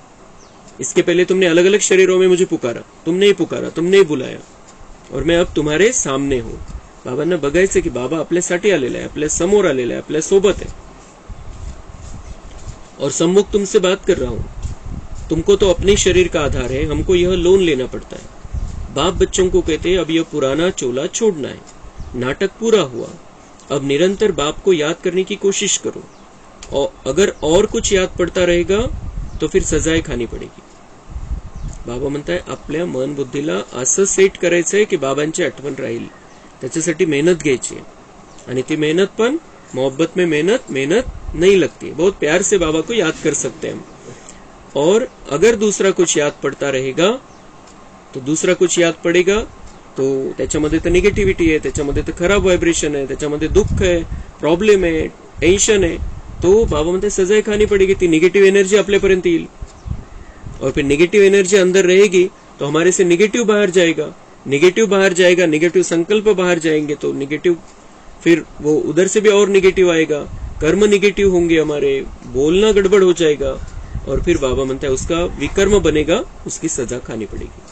S1: इसके पहले तुमने अलग अलग शरीरों में मुझे पुकारा, तुमने ही पुकारा, तुमने ही बुलाया, और मैं अब तुम्हारे सामने हूँ. बाबांना बघायचं की बाबा आपल्यासाठी आलेला आहे, आपल्या समोर आलेला आहे, आपल्या सोबत आहे. और सम्मुख तुमसे बात कर रहा हूं. तुमको तो अपने शरीर का आधार है, हमको यह लोन लेना पड़ता है. बाप बच्चों को कहते अब यह पुराना चोला छोड़ना है. नाटक पूरा हुआ, अब निरंतर बाप को याद करने की कोशिश करो. और अगर और कुछ याद पड़ता रहेगा तो फिर सजाएं खानी पडेगी. बाबा म्हणताय आपल्या मन बुद्धीला असं सेट करायचंय की बाबांची आठवण राहील. त्याच्यासाठी मेहनत घ्यायची आहे. आणि ती मेहनत पण मोहब्बत में मेहनत नहीं लगती. बहुत प्यार से बाबा को याद कर सकते हैं हम. और अगर दूसरा कुछ याद पड़ता रहेगा तो दूसरा कुछ याद पडेगा तो त्याच्यामध्ये तर निगेटिव्हिटी आहे, त्याच्यामध्ये तर खराब व्हायब्रेशन आहे, त्याच्यामध्ये दुःख आहे, प्रॉब्लेम आहे, टेंशन है. तो बाबा म्हणते सजाए खानी पड़ेगी. ती निगेटिव एनर्जी आपल्यापर्यंत येईल. और फिर निगेटिव एनर्जी अंदर रहेगी तो हमारे से निगेटिव बाहर जाएगा. निगेटिव बाहर जाएगा, निगेटिव संकल्प बाहर जाएंगे तो निगेटिव फिर वो उधर से भी और निगेटिव आएगा. कर्म निगेटिव होंगे हमारे, बोलना गड़बड़ हो जाएगा, और फिर बाबा म्हणता है उसका विकर्म बनेगा, उसकी सजा खानी पड़ेगी.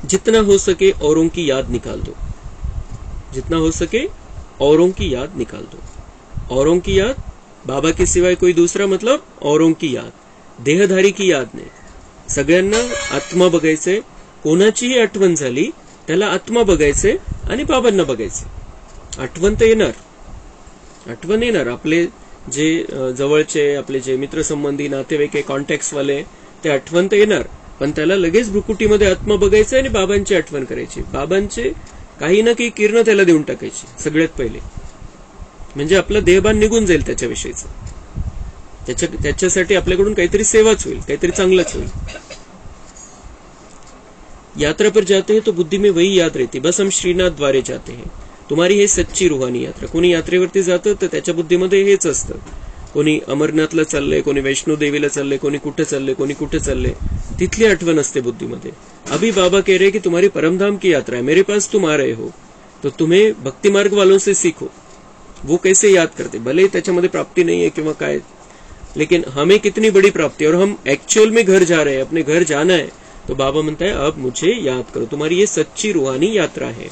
S1: जितना हो सके औरों की याद निकाल दो. जितना हो सके औरों की याद निकाल दो. औरों की याद, बाबा के सिवाय कोई दूसरा, मतलब औरों की याद, देहधारी की याद नाही. सगळ्यांना आत्मा बघायचंय. कोणाचीही आठवण झाली त्याला आत्मा बघायचंय आणि बाबांना बघायचंय. आठवण तर येणार, आठवण येणार. आपले जे जवळचे, आपले जे मित्रसंबंधी, नातेवाईक, कॉन्टॅक्ट्स वाले, ते आठवण तर येणार, पण त्याला लगेच भ्रुकुटीमध्ये आत्मा बघायचं आणि बाबांची आठवण करायची. बाबांचे काही ना काही किरण त्याला देऊन टाकायची सगळ्यात पहिले. म्हणजे आपलं देहभान निघून जाईल त्याच्याविषयीचं. त्याच्यासाठी आपल्याकडून काहीतरी सेवाच होईल, काहीतरी चांगलंच होईल. यात्रा पर जाते हैं तो बुद्धि में वही याद रहती. बस हम श्रीनाथ द्वारे जाते हैं. तुम्हारी हे सच्ची रुहानी यात्रा. कोणी यात्रेवरती जातं तर त्याच्या बुद्धीमध्ये हेच असतं. कोणी अमरनाथला चाललंय, कोणी वैष्णोदेवीला चाललंय, कोणी कुठे चाललंय, कोणी कुठे चाललंय, तिथली आठवण असते बुद्धीमध्ये. अभी बाबा कह रहे कि तुम्हारी परमधाम की यात्रा है, मेरे पास तुम आ रहे हो, तो तुम्हें भक्ति मार्ग वालों से सीखो वो कैसे याद करते. भले त्याच्यामध्ये प्राप्ति नहीं है किंवा काय, लेकिन हमें कितनी बड़ी प्राप्ति है और हम एक्चुअल में घर जा रहे हैं, अपने घर जाना है. तो बाबा म्हणता है अब मुझे याद करो, तुम्हारी ये सच्ची रूहानी यात्रा है.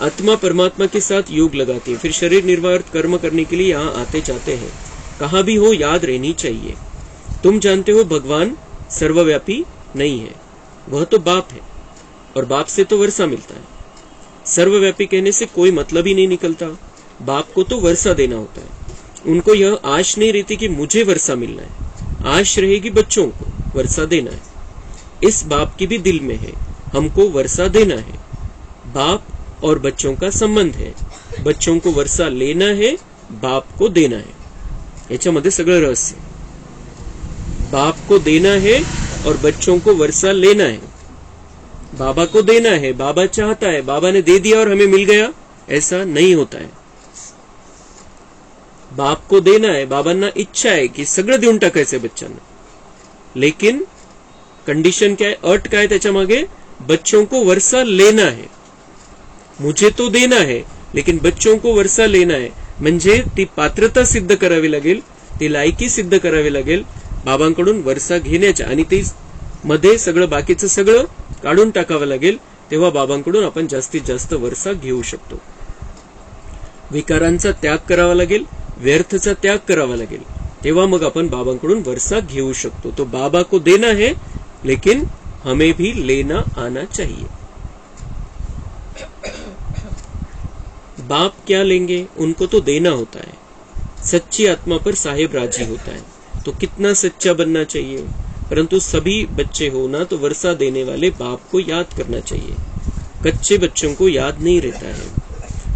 S1: आत्मा परमात्मा के साथ योग लगाती है, फिर शरीर निर्वाह कर्म करने के लिए यहाँ आते जाते हैं. कहाँ भी हो याद रहनी चाहिए. तुम जानते हो भगवान सर्वव्यापी नहीं है, वह तो बाप है, और बाप से तो वर्षा मिलता है. सर्वव्यापी कहने से कोई मतलब ही नहीं निकलता. बाप को तो वर्षा देना होता है. उनको यह आश नहीं रहती कि मुझे वर्षा मिलना है. आश रहेगी बच्चों को वर्षा देना है. इस बाप की भी दिल में है, हमको वर्षा देना है. बाप और बच्चों का संबंध है. बच्चों को वर्षा लेना है, बाप को देना है. याच्यामध्ये सगळं रहस्य. बाप को देना है और बच्चों को वर्षा लेना है. बाबा को देना है, बाबा चाहता है, बाबा ने दे दिया और हमें मिल गया, ऐसा नहीं होता है. बाप को देना है, बाबांना इच्छा है की सगळं देऊन टाकायचंय बच्चांना. लेकिन कंडिशन क्या है, अट काय त्याच्या मागे, बच्चों को वर्षा लेना है. मुझे तो देना है लेकिन बच्चों को वर्षा लेना है. म्हणजे ती पात्रता सिद्ध करावी लागेल, ती लायकी सिद्ध करावी लागेल बाबांकडून वर्षा घेण्याच्या. आणि ती मध्ये सगळं बाकीचं सगळं काढून टाकावं लागेल, तेव्हा बाबांकडून आपण जास्तीत जास्त वरसा घेऊ शकतो. विकारांचा त्याग करावा लागेल, व्यर्थचा त्याग करावा लागेल, तेव्हा मग आपण बाबांकडून वरसा घेऊ शकतो. तो बाबा को देना है, लेकिन हमें भी लेना आना चाहिए. बाप क्या लेंगे, उनको तो देना होता है. सच्ची आत्मा पर साहेब राजी होता है. तो कितना सच्चा बनना चाहिए, परंतु सभी बच्चे हो ना तो वर्षा देने वाले बाप को याद करना चाहिए. कच्चे बच्चों को याद नहीं रहता है.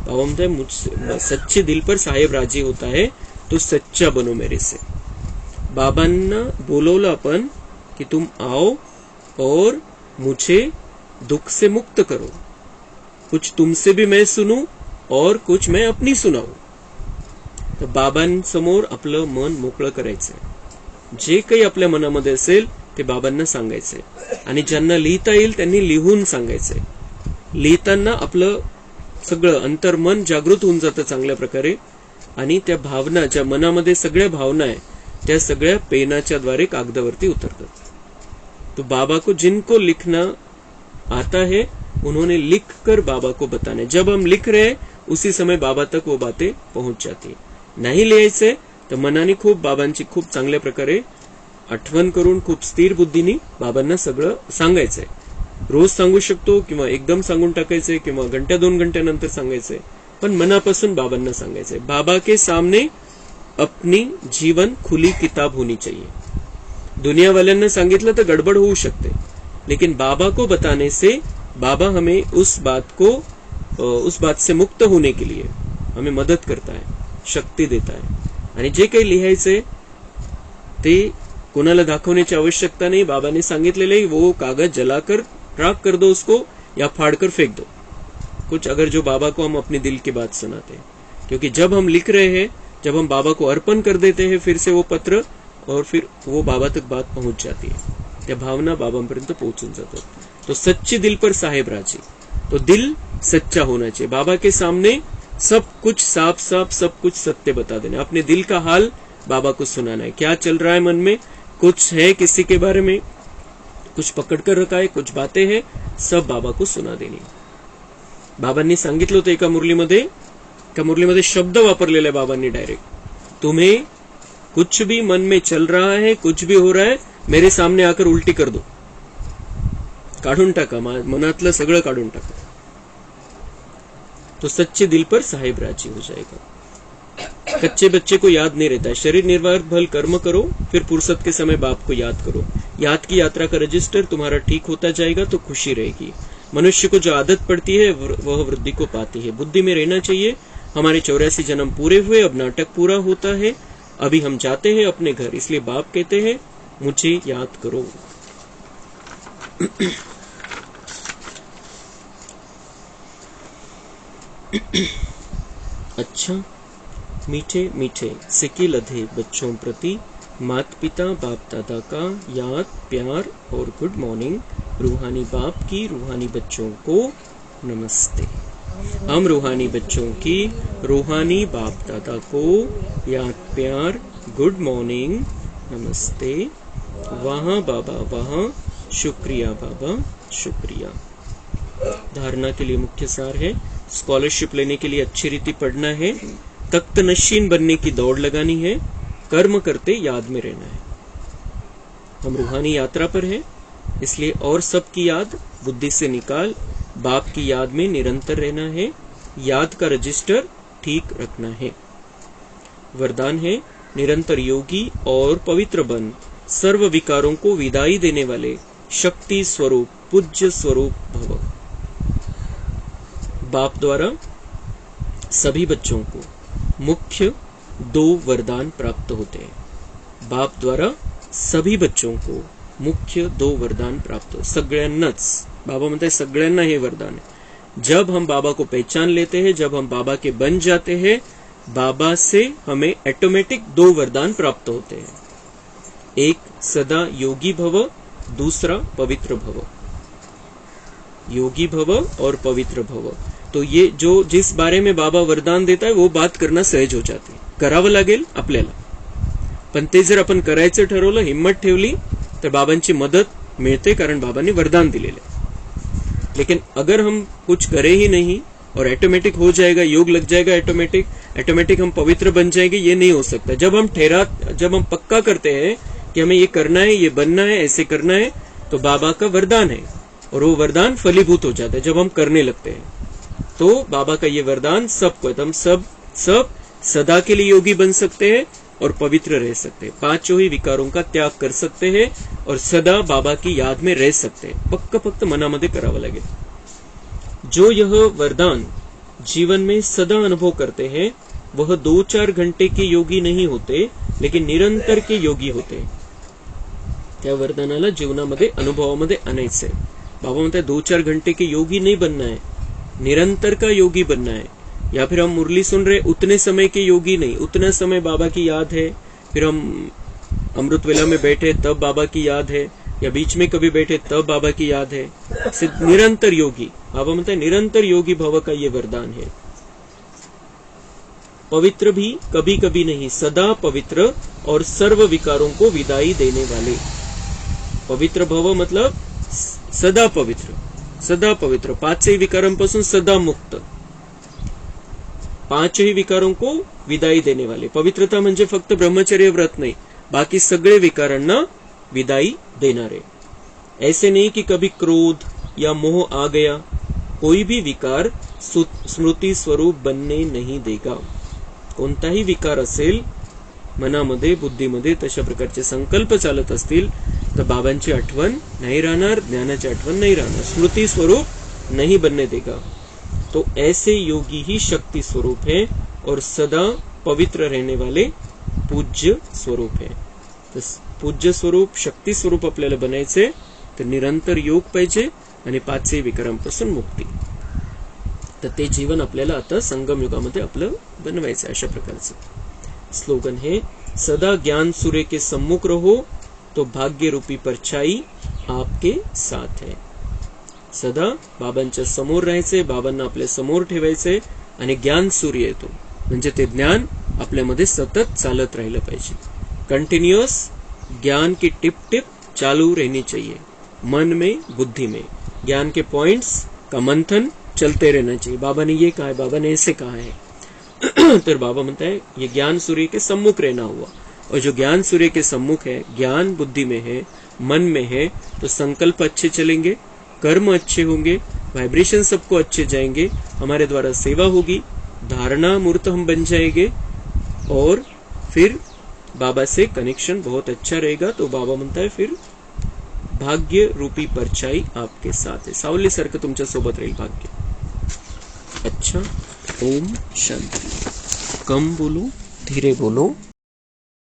S1: बाबा म्हणते मुझसे सच्चे दिल पर साहेब राजी होता है, तो सच्चा बनो मेरे से. बाबांना बोलवलं आपण की तुम आओ और मुझे दुख से मुक्त करो. कुछ तुमसे भी मैं सुनूं और कुछ मैं अपनी सुनाऊ. तर बाबांसमोर आपलं मन मोकळं करायचंय. जे काही आपल्या मनामध्ये असेल ते बाबांना सांगायचंय, आणि ज्यांना लिहिता येईल त्यांनी लिहून सांगायचंय. लिहिताना आपलं सगळं अंतर्मन जागृत होऊन जातं चांगल्या प्रकारे, आणि त्या भावना, ज्या मनामध्ये सगळ्या भावना आहे त्या सगळ्या पेनाच्या द्वारे कागदावरती उतरतात. तो बाबा को जिनको लिखना आता है उन्होंने लिख कर बाबा को बताना. जब हम लिख रहे हैं उसी समय बाबा तक वो बातें पहुंच जाती. नाही लिहायचे तर मनाने खूप बाबांची खूप चांगल्या प्रकारे आठवण करून खूप स्थिर बुद्धीने बाबांना सगळं सांगायचंय. रोज सांगू शकतो किंवा एकदम सांगून टाकायचंय किंवा घंट्या 2 घंट्यानंतर सांगायचंय, पण मनापासून बाबांना सांगायचंय. बाबा के सामने अपनी जीवन खुली किताब होनी चाहिए. दुनिया वाल्यांना सांगितलं तर गडबड होऊ शकते, लेकिन बाबा को बताने से बाबा हमें उस बात से मुक्त होने के लिए हमें मदत करता है, शक्ती देता है. आणि जे काही लिहायचंय ते कोणाला दाखवण्याची आवश्यकता नहीं. बाबा ने सांगितलेले वो कागज जलाकर राख कर दो उसको, या फाड़कर फेंक दो. कुछ अगर जो बाबा को हम अपने दिल की बात सुनाते हैं, क्योंकि जब हम लिख रहे हैं, जब हम बाबा को अर्पण कर देते हैं फिर से वो पत्र, और फिर वो बाबा तक बात पहुंच जाती है. त्या भावना बाबांपर्यंत पोहोचून जातात. तो सच्चे दिल पर साहेब राजी. तो दिल सच्चा होना चाहिए. बाबा के सामने सब कुछ साफ साफ सब कुछ सत्य बता देना. अपने दिल का हाल बाबा को सुनाना है. क्या चल रहा है मन में, कुछ है किसी के बारे में, कुछ पकड़ कर रखा है, कुछ बातें हैं, सब बाबा को सुना देनी. बाबांनी सांगितलं होतं एका मुरलीमध्ये शब्द वापरलेला आहे बाबांनी डायरेक्ट. तुम्हें कुछ भी मन में चल रहा है, कुछ भी हो रहा है, मेरे सामने आकर उल्टी कर दो. काढून टाका, मनातलं सगळं काढून टाका. तो सच्चे दिल पर साहेब राजी हो जाएगा. कच्चे बच्चे को याद नहीं रहता है. शरीर निर्वाह भल कर्म करो, फिर फुर्सत के समय बाप को याद करो. याद की यात्रा का रजिस्टर तुम्हारा ठीक होता जाएगा तो खुशी रहेगी. मनुष्य को जो आदत पड़ती है वह वृद्धि को पाती है. बुद्धि में रहना चाहिए. हमारे 84 जन्म पूरे हुए, अब नाटक पूरा होता है, अभी हम जाते हैं अपने घर. इसलिए बाप कहते हैं मुझे याद करो. अच्छा, मीठे मीठे सिक्के लधे बच्चों प्रति माता पिता बाप दादा का याद, प्यार और गुड मॉर्निंग. रूहानी बाप की रूहानी बच्चों को नमस्ते. हम रूहानी बच्चों की रूहानी बाप दादा को याद, प्यार, गुड मॉर्निंग, नमस्ते. वहाँ बाबा वहाँ, शुक्रिया बाबा शुक्रिया. धारणा के लिए मुख्य सार है. स्कॉलरशिप लेने के लिए अच्छी रीति पढ़ना है, तख्त नशीन बनने की दौड़ लगानी है, कर्म करते याद में रहना है. हम रूहानी यात्रा पर हैं, इसलिए और सबकी याद बुद्धि से निकाल बाप की याद में निरंतर रहना है. याद का रजिस्टर ठीक रखना है. वरदान है निरंतर योगी और पवित्र बन, सर्व विकारों को विदाई देने वाले शक्ति स्वरूप पूज्य स्वरूप भव. बाप द्वारा सभी बच्चों को मुख्य 2 वरदान प्राप्त होते हैं. बाप द्वारा सभी बच्चों को मुख्य 2 वरदान प्राप्त होते. सगळ्यांनाच बाबा म्हणते सगळ्यांना हे वरदान है. जब हम बाबा को पहचान लेते हैं, जब हम बाबा के बन जाते हैं, बाबा से हमें ऑटोमेटिक 2 वरदान प्राप्त होते हैं. एक सदा योगी भव, दूसरा पवित्र भव. योगी भव और पवित्र भव. तो ये जो जिस बारे में बाबा वरदान देता है वो बात करना सहज हो जाते. करावं लागेल आपल्याला, पण ते जर आपण करायचं ठरवलं, हिम्मत ठेवली, तर बाबांची मदत मिळते, कारण बाबांनी वरदान दिलेले. लेकिन अगर हम कुछ करे ही नहीं और ऑटोमेटिक हो जाएगा, योग लग जाएगा ऑटोमेटिक हम पवित्र बन जाएंगे, ये नहीं हो सकता. जब हम पक्का करते हैं कि हमें ये करना है, ये बनना है, ऐसे करना है, तो बाबा का वरदान है और वो वरदान फलीभूत हो जाता है जब हम करने लगते हैं. तो बाबा का ये वरदान सबको है. हम सब सदा के लिए योगी बन सकते हैं और पवित्र रह सकते हैं. पांचों ही विकारों का त्याग कर सकते हैं और सदा बाबा की याद में रह सकते हैं. फक्त मनामध्ये करावं लागेल. जो यह वरदान जीवन में सदा अनुभव करते हैं वह 2-4 घंटे के योगी नहीं होते, लेकिन निरंतर के योगी होते. त्या वरदानाला जीवनामध्ये अनुभवामध्ये आणायचंय. बाबा म्हणतात 2-4 घंटे के योगी नहीं बनना है, निरंतर का योगी बनना है. या फिर हम मुरली सुन रहे, उतने समय के योगी नहीं, उतना समय बाबा की याद है, फिर हम अमृत वेला में बैठे तब बाबा की याद है, या बीच में कभी बैठे तब बाबा की याद है. निरंतर योगी, बाबा म्हणते निरंतर योगी भव का ये वरदान है. पवित्र भी कभी कभी नहीं, सदा पवित्र और सर्व विकारों को विदाई देने वाले. पवित्र भव मतलब सदा पवित्र, पाचही विकारांपासून सदा मुक्त, पाचही विकारों को विदाई देने वाले. पवित्रता म्हणजे फक्त ब्रह्मचर्य व्रत नहीं, बाकी सगळे विकारांना विदाई देणारे. ऐसे नहीं कि कभी क्रोध या मोह आ गया, कोई भी विकार स्मृती स्वरूप बनने नहीं देगा. कोणताही विकार असेल मनामध्ये, बुद्धीमध्ये, तशा प्रकारचे संकल्प चालत असतील तर बाबांची आठवण नाही राहणार, ज्ञानाची आठवण नहीं राहणार, स्मृति स्वरूप नहीं बनने देगा. तो ऐसे योगी ही शक्ति स्वरूप है और सदा पवित्र रहने वाले पूज्य स्वरूप है. तर पूज्य स्वरूप, शक्ती स्वरूप आपल्याला बनायचे तर निरंतर योग पाहिजे आणि पाचही विकारांपासून मुक्ती. तर ते जीवन आपल्याला आता संगम युगामध्ये आपलं बनवायचं. अशा प्रकारचं स्लोगन है, सदा ज्ञान सूर्य के सम्मुख रहो तो भाग्य रूपी परछाई आपके साथ है. सदा बाबांच्या समोर राहायचे, बाबांना आपल्या समोर ठेवायचे आणि ज्ञान सूर्य येतो म्हणजे ते ज्ञान आपल्यामध्ये सतत चालत राहिलं पाहिजे. कंटिन्यूअस ज्ञान की टिप टिप चालू रहनी चाहिए. मन में, बुद्धि में ज्ञान के पॉइंट्स का मंथन चलते रहना चाहिए. बाबा ने ये कहा है, बाबा ने ऐसे कहा है. तो बाबा म्हणता है ये ज्ञान सूर्य के सम्मुख रहना हुआ. और जो ज्ञान सूर्य के सम्मुख है, ज्ञान बुद्धि में है, मन में है, तो संकल्प अच्छे चलेंगे, कर्म अच्छे होंगे, वाइब्रेशन सबको अच्छे जाएंगे, हमारे द्वारा सेवा होगी, धारणा मूर्त हम बन जाएंगे और फिर बाबा से कनेक्शन बहुत अच्छा रहेगा. तो बाबा म्हणता है फिर भाग्य रूपी परछाई आपके साथ है. सावलीसारखं तुमच्या सोबत राहील भाग्य. अच्छा, ओम शांति. कम बोलो, धीरे बोलो.